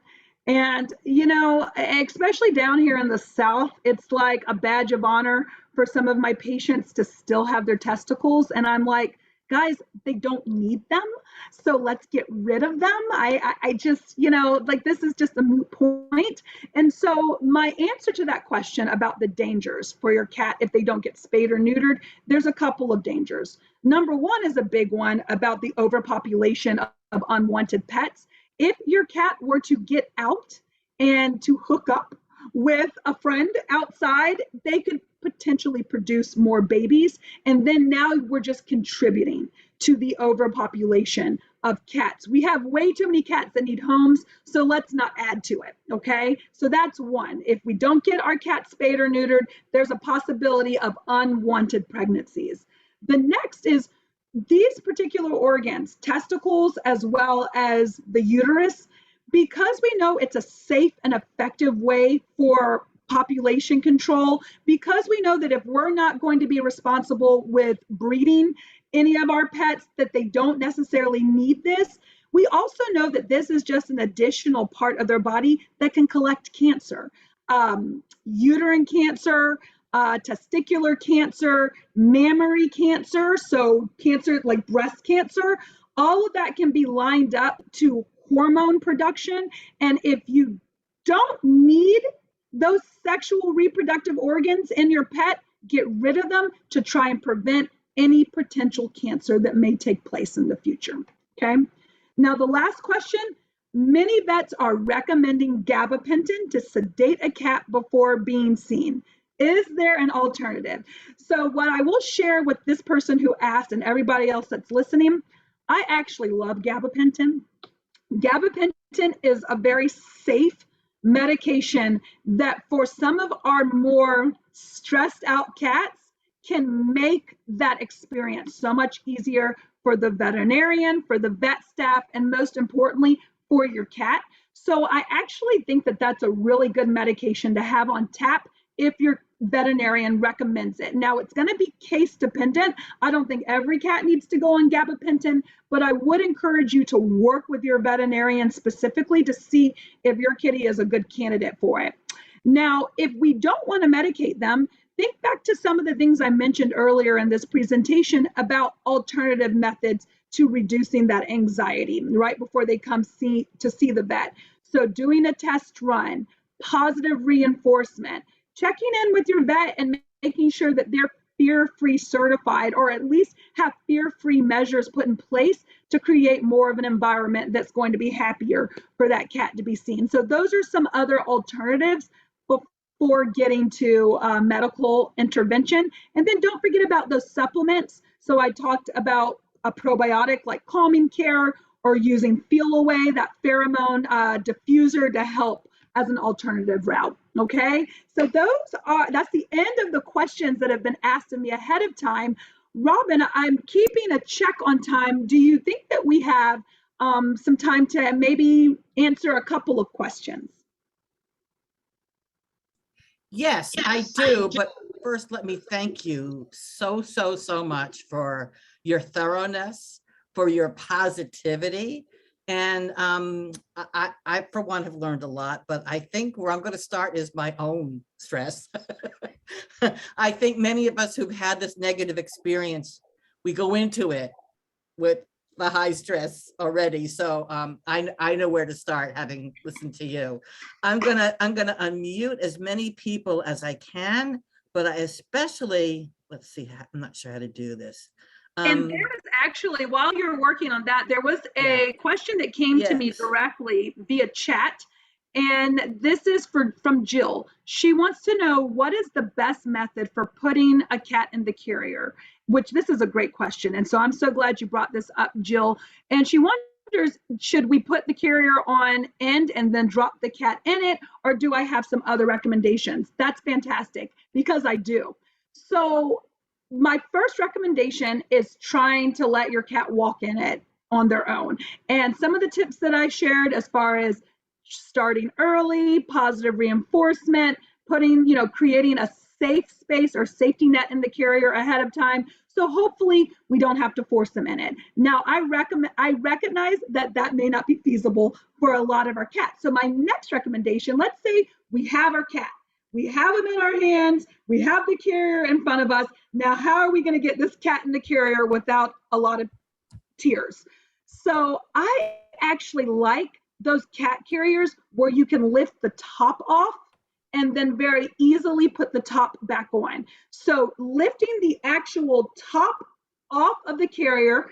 And, you know, especially down here in the South, it's like a badge of honor for some of my patients to still have their testicles. And I'm like, guys, they don't need them. So let's get rid of them. I just, you know, like this is just a moot point. And so my answer to that question about the dangers for your cat if they don't get spayed or neutered, there's a couple of dangers. Number one is a big one about the overpopulation of unwanted pets. If your cat were to get out and to hook up with a friend outside, they could potentially produce more babies. And then now we're just contributing to the overpopulation of cats. We have way too many cats that need homes, so let's not add to it, okay? So that's one. If we don't get our cats spayed or neutered, there's a possibility of unwanted pregnancies. The next is these particular organs, testicles as well as the uterus, because we know it's a safe and effective way for population control, because we know that if we're not going to be responsible with breeding any of our pets, that they don't necessarily need this. We also know that this is just an additional part of their body that can collect cancer, uterine cancer, testicular cancer, mammary cancer, so cancer like breast cancer, all of that can be lined up to hormone production. And if you don't need those sexual reproductive organs in your pet, get rid of them to try and prevent any potential cancer that may take place in the future, okay? Now, the last question, many vets are recommending gabapentin to sedate a cat before being seen. Is there an alternative? So what I will share with this person who asked and everybody else that's listening, I actually love gabapentin. Gabapentin is a very safe medication that for some of our more stressed out cats can make that experience so much easier for the veterinarian, for the vet staff, and most importantly, for your cat. So I actually think that that's a really good medication to have on tap if your veterinarian recommends it. Now, it's going to be case dependent. I don't think every cat needs to go on gabapentin, but I would encourage you to work with your veterinarian specifically to see if your kitty is a good candidate for it. Now, if we don't want to medicate them, think back to some of the things I mentioned earlier in this presentation about alternative methods to reducing that anxiety right before they come to see the vet. So doing a test run, positive reinforcement, checking in with your vet and making sure that they're fear-free certified, or at least have fear-free measures put in place to create more of an environment that's going to be happier for that cat to be seen. So those are some other alternatives before getting to medical intervention. And then don't forget about those supplements. So I talked about a probiotic like Calming Care, or using Feel Away, that pheromone diffuser to help as an alternative route. Okay, so that's the end of the questions that have been asked of me ahead of time. Robin, I'm keeping a check on time. Do you think that we have some time to maybe answer a couple of questions? Yes, I do. But first, let me thank you so much for your thoroughness, for your positivity. And I, for one, have learned a lot, but I think where I'm going to start is my own stress. I think many of us who've had this negative experience, we go into it with the high stress already. So I know where to start, having listened to you. I'm gonna unmute as many people as I can, but I especially, let's see, I'm not sure how to do this. And there was actually, while you're working on that, there was a question that came to me Yes. directly via chat. And this is from Jill. She wants to know, what is the best method for putting a cat in the carrier? Which, this is a great question. And so I'm so glad you brought this up, Jill. And she wonders, should we put the carrier on end and then drop the cat in it? Or do I have some other recommendations? That's fantastic, because I do. So my first recommendation is trying to let your cat walk in it on their own. And some of the tips that I shared, as far as starting early, positive reinforcement, creating a safe space or safety net in the carrier ahead of time. So hopefully we don't have to force them in it. Now, I recognize that that may not be feasible for a lot of our cats. So my next recommendation, let's say we have our cat. We have him in our hands. We have the carrier in front of us. Now, how are we going to get this cat in the carrier without a lot of tears? So I actually like those cat carriers where you can lift the top off and then very easily put the top back on. So lifting the actual top off of the carrier,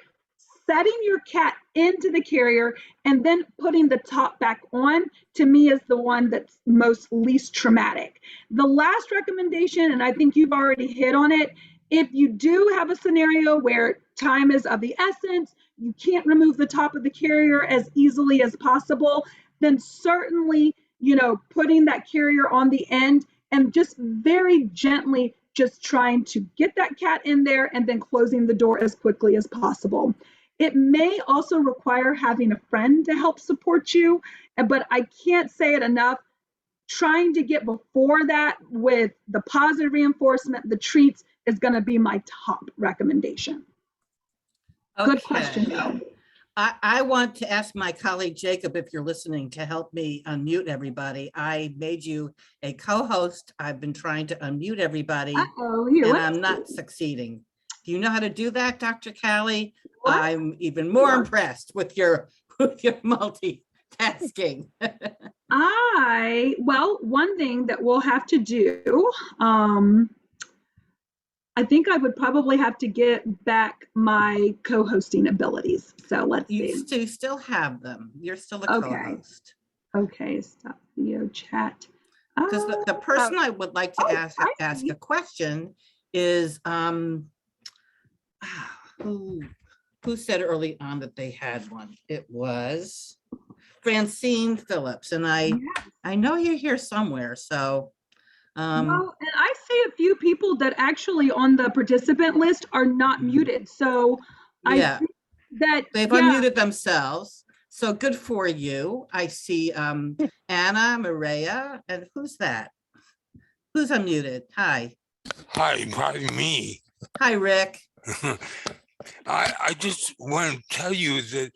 setting your cat into the carrier, and then putting the top back on, to me, is the one that's most least traumatic. The last recommendation, and I think you've already hit on it, if you do have a scenario where time is of the essence, you can't remove the top of the carrier as easily as possible, then certainly, putting that carrier on the end and just very gently just trying to get that cat in there and then closing the door as quickly as possible. It may also require having a friend to help support you, but I can't say it enough. Trying to get before that with the positive reinforcement, the treats, is going to be my top recommendation. Okay. Good question, though. I want to ask my colleague Jacob, if you're listening, to help me unmute everybody. I made you a co-host. I've been trying to unmute everybody, and I'm not succeeding. Do you know how to do that, Dr. Callie? What? I'm even more impressed with your multitasking. Well, one thing that we'll have to do, I think I would probably have to get back my co-hosting abilities. So let's see. You still have them. You're still a co-host. Okay, stop video chat. Because the person I would like to ask a question is, who said early on that they had one? It was Francine Phillips, and I know you're here somewhere. So, well, and I see a few people that actually on the participant list are not muted. So I think that they've unmuted themselves. So good for you. I see Anna, Maria, and who's that? Who's unmuted? Hi. Hi, me. Hi, Rick. I just want to tell you that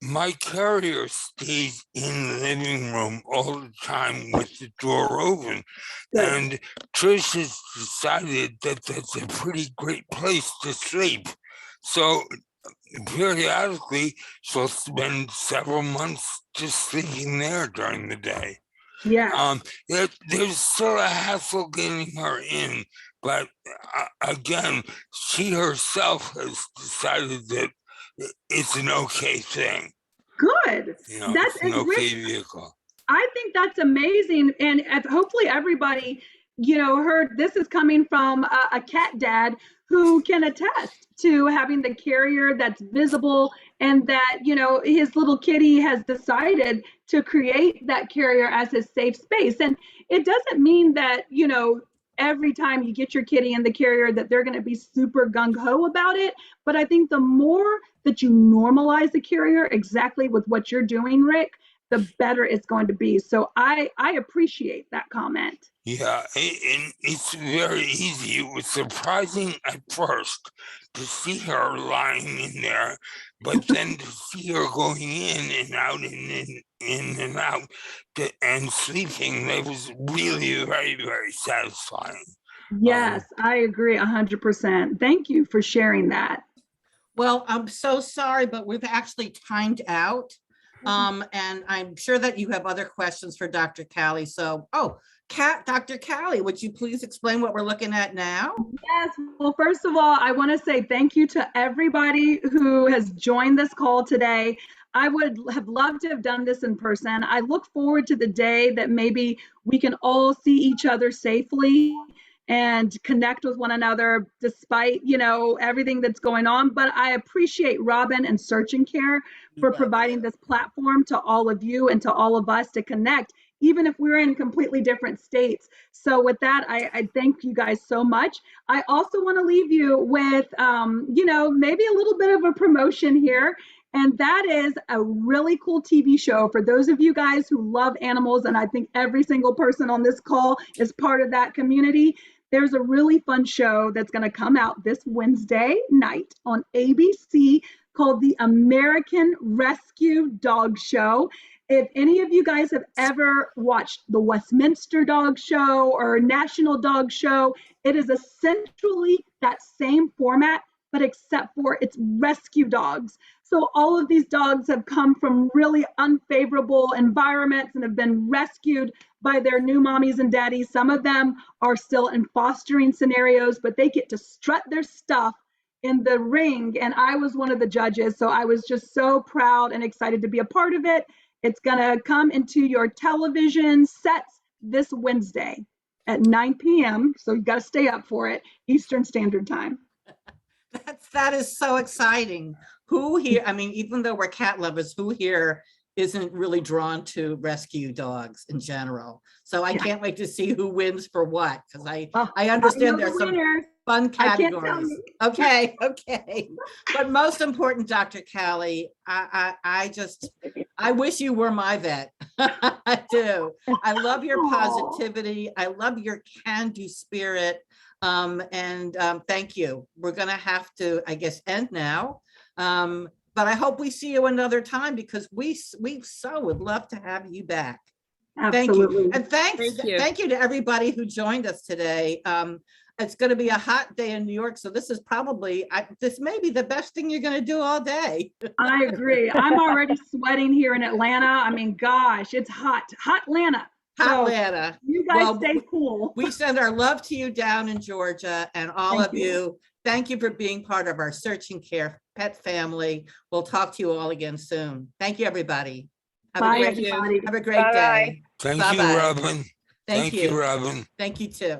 my carrier stays in the living room all the time with the door open. And Trish has decided that that's a pretty great place to sleep. So periodically, she'll spend several months just sleeping there during the day. Yeah. There's still a hassle getting her in, but again, she herself has decided that it's an okay thing. Good. That's an okay vehicle. I think that's amazing, and hopefully everybody, heard this is coming from a cat dad who can attest to having the carrier that's visible, and that, his little kitty has decided to create that carrier as his safe space. And it doesn't mean that, every time you get your kitty in the carrier that they're going to be super gung-ho about it. But I think the more that you normalize the carrier exactly with what you're doing, Rick, the better it's going to be. So I appreciate that comment. Yeah, and it's very easy. It was surprising at first to see her lying in there, but then to see her going in and out and in and out and sleeping, that was really very, very satisfying. Yes, I agree 100%. Thank you for sharing that. Well, I'm so sorry, but we've actually timed out. And I'm sure that you have other questions for Dr. Callie. So, Dr. Callie, would you please explain what we're looking at now? Yes. Well, first of all, I want to say thank you to everybody who has joined this call today. I would have loved to have done this in person. I look forward to the day that maybe we can all see each other safely and connect with one another despite, everything that's going on. But I appreciate Robin and Search and Care for providing this platform to all of you and to all of us to connect, even if we're in completely different states. So with that, I thank you guys so much. I also want to leave you with, maybe a little bit of a promotion here. And that is a really cool TV show for those of you guys who love animals. And I think every single person on this call is part of that community. There's a really fun show that's going to come out this Wednesday night on ABC called The American Rescue Dog Show. If any of you guys have ever watched the Westminster Dog Show or National Dog Show, it is essentially that same format, but except for it's rescue dogs. So all of these dogs have come from really unfavorable environments and have been rescued by their new mommies and daddies. Some of them are still in fostering scenarios, but they get to strut their stuff in the ring. And I was one of the judges, so I was just so proud and excited to be a part of it. It's gonna come into your television sets this Wednesday at 9 p.m. So you gotta stay up for it, Eastern Standard Time. That is so exciting. Who here, I mean, even though we're cat lovers, who here isn't really drawn to rescue dogs in general? So I can't wait to see who wins for what, because I understand there's some fun categories. Okay. But most important, Dr. Callie, I wish you were my vet. I do. I love your positivity. I love your can-do spirit. Thank you. We're going to have to, I guess, end now. But I hope we see you another time because we so would love to have you back. Absolutely. Thank you. And thank you to everybody who joined us today. It's going to be a hot day in New York, so this is probably, this may be the best thing you're going to do all day. I agree. I'm already sweating here in Atlanta. I mean, gosh, it's hot Atlanta. Hot Atlanta. You guys stay cool. We send our love to you down in Georgia and all of you. Thank you for being part of our Search and Care pet family. We'll talk to you all again soon. Thank you, everybody. Have a great day. Thank you, Robin. Thank you, Robin. Thank you too.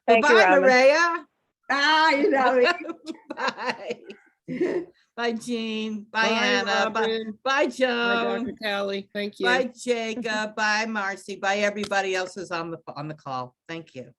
Thank you, Bye, Robin. Maria. You know it. Bye. Bye, Jean. Bye, Bye, Anna. Bye, Robin. bye, Bye, Joan. Dr. Callie. Thank you. Bye, Jacob. Bye, Marcy. Bye, everybody else who's on the call. Thank you.